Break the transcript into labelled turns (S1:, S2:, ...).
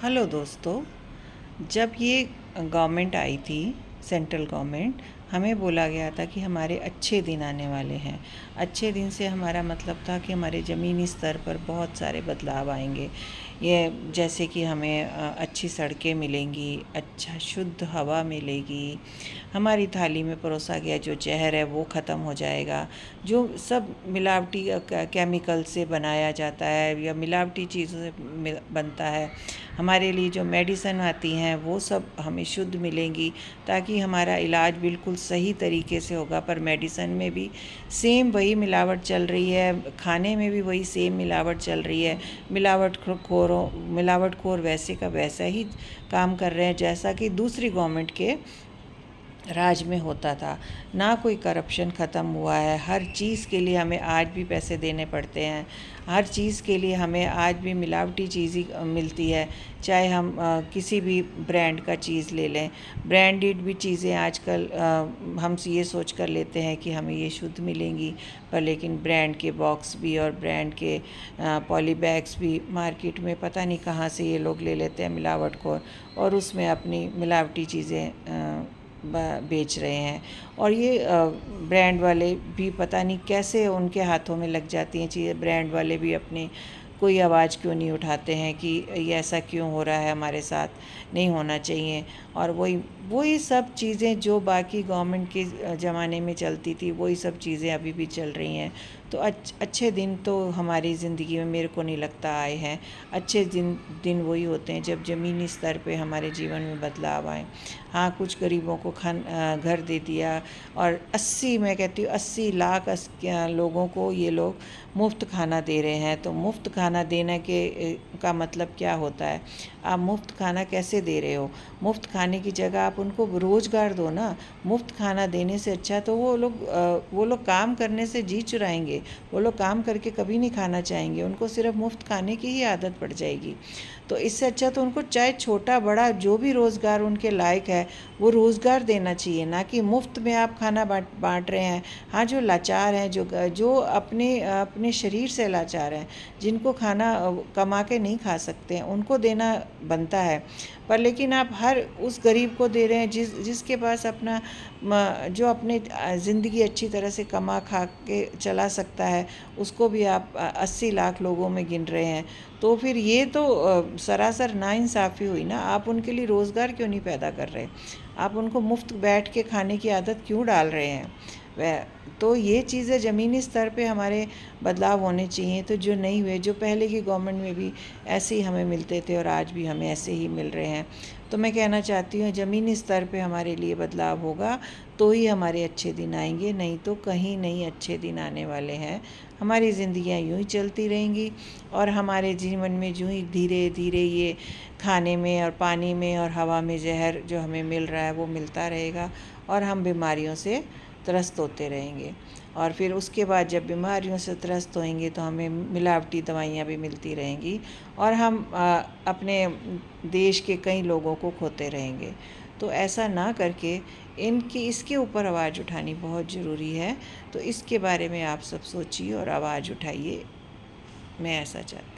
S1: Hello दोस्तों। जब ये गवर्नमेंट आई थी, सेंट्रल गवर्नमेंट, हमें बोला गया था कि हमारे अच्छे दिन आने वाले हैं। अच्छे दिन से हमारा मतलब था कि हमारे ज़मीनी स्तर पर बहुत सारे बदलाव आएंगे। ये जैसे कि हमें अच्छी सड़कें मिलेंगी, अच्छा शुद्ध हवा मिलेगी, हमारी थाली में परोसा गया जो जहर है वो ख़त्म हो जाएगा, जो सब मिलावटी केमिकल से बनाया जाता है या मिलावटी चीज़ों से बनता है, हमारे लिए जो मेडिसिन आती हैं वो सब हमें शुद्ध मिलेंगी, ताकि हमारा इलाज बिल्कुल सही तरीके से होगा। पर मेडिसिन में भी सेम वही मिलावट चल रही है, खाने में भी वही सेम मिलावट चल रही है। मिलावटखोर वैसे का वैसा ही काम कर रहे हैं जैसा कि दूसरी गवर्नमेंट के राज में होता था। ना कोई करप्शन ख़त्म हुआ है। हर चीज़ के लिए हमें आज भी पैसे देने पड़ते हैं। हर चीज़ के लिए हमें आज भी मिलावटी चीज़ ही मिलती है। चाहे हम किसी भी ब्रांड का चीज़ ले लें, ब्रांडेड भी चीज़ें आजकल हम ये सोच कर लेते हैं कि हमें ये शुद्ध मिलेंगी, पर लेकिन ब्रांड के बॉक्स भी और ब्रांड के पॉली बैग्स भी मार्केट में पता नहीं कहाँ से ये लोग ले लेते हैं मिलावट को, और उसमें अपनी मिलावटी चीज़ें बेच रहे हैं। और ये ब्रांड वाले भी पता नहीं कैसे उनके हाथों में लग जाती हैं चीज़ें। ब्रांड वाले भी अपनी कोई आवाज़ क्यों नहीं उठाते हैं कि ये ऐसा क्यों हो रहा है, हमारे साथ नहीं होना चाहिए। और वही सब चीज़ें जो बाकी गवर्नमेंट के ज़माने में चलती थी, वही सब चीज़ें अभी भी चल रही हैं। तो अच्छे दिन तो हमारी ज़िंदगी में मेरे को नहीं लगता आए हैं। अच्छे दिन वही होते हैं जब ज़मीनी स्तर पे हमारे जीवन में बदलाव आए। हाँ, कुछ गरीबों को घर दे दिया, और 80, मैं कहती हूँ 80 लाख लोगों को ये लोग मुफ्त खाना दे रहे हैं। तो मुफ्त खाना देने का मतलब क्या होता है? आप मुफ्त खाना कैसे दे रहे हो? मुफ्त खाने की जगह आप उनको रोज़गार दो ना। मुफ्त खाना देने से अच्छा तो वो लोग काम करने से जी चुराएंगे। वो लोग काम करके कभी नहीं खाना चाहेंगे, उनको सिर्फ मुफ्त खाने की ही आदत पड़ जाएगी। तो इससे अच्छा तो उनको चाहे छोटा बड़ा जो भी रोज़गार उनके लायक है वो रोज़गार देना चाहिए, ना कि मुफ्त में आप खाना बांट रहे हैं। हाँ, जो लाचार हैं, जो अपने अपने शरीर से लाचार हैं, जिनको खाना कमा के नहीं खा सकते हैं, उनको देना बनता है। पर लेकिन आप हर उस गरीब को दे रहे हैं जिसके पास अपना जो अपने ज़िंदगी अच्छी तरह से कमा खा के चला सकता है, उसको भी आप 80 लाख लोगों में गिन रहे हैं। तो फिर ये तो सरासर नाइंसाफ़ी हुई ना। आप उनके लिए रोज़गार क्यों नहीं पैदा कर रहे? आप उनको मुफ्त बैठ के खाने की आदत क्यों डाल रहे हैं? वह तो ये चीज़ें ज़मीनी स्तर पे हमारे बदलाव होने चाहिए। तो जो नहीं हुए, जो पहले की गवर्नमेंट में भी ऐसे ही हमें मिलते थे और आज भी हमें ऐसे ही मिल रहे हैं। तो मैं कहना चाहती हूँ ज़मीनी स्तर पे हमारे लिए बदलाव होगा तो ही हमारे अच्छे दिन आएंगे, नहीं तो कहीं नहीं अच्छे दिन आने वाले हैं। हमारी ज़िंदगियाँ यूँ ही चलती रहेंगी, और हमारे जीवन में यूँ ही धीरे धीरे ये खाने में और पानी में और हवा में जहर जो हमें मिल रहा है वो मिलता रहेगा, और हम बीमारियों से त्रस्त होते रहेंगे। और फिर उसके बाद जब बीमारियों से त्रस्त होएंगे तो हमें मिलावटी दवाइयाँ भी मिलती रहेंगी, और हम अपने देश के कई लोगों को खोते रहेंगे। तो ऐसा ना करके इसके ऊपर आवाज़ उठानी बहुत ज़रूरी है। तो इसके बारे में आप सब सोचिए और आवाज़ उठाइए। मैं ऐसा चाहती हूँ।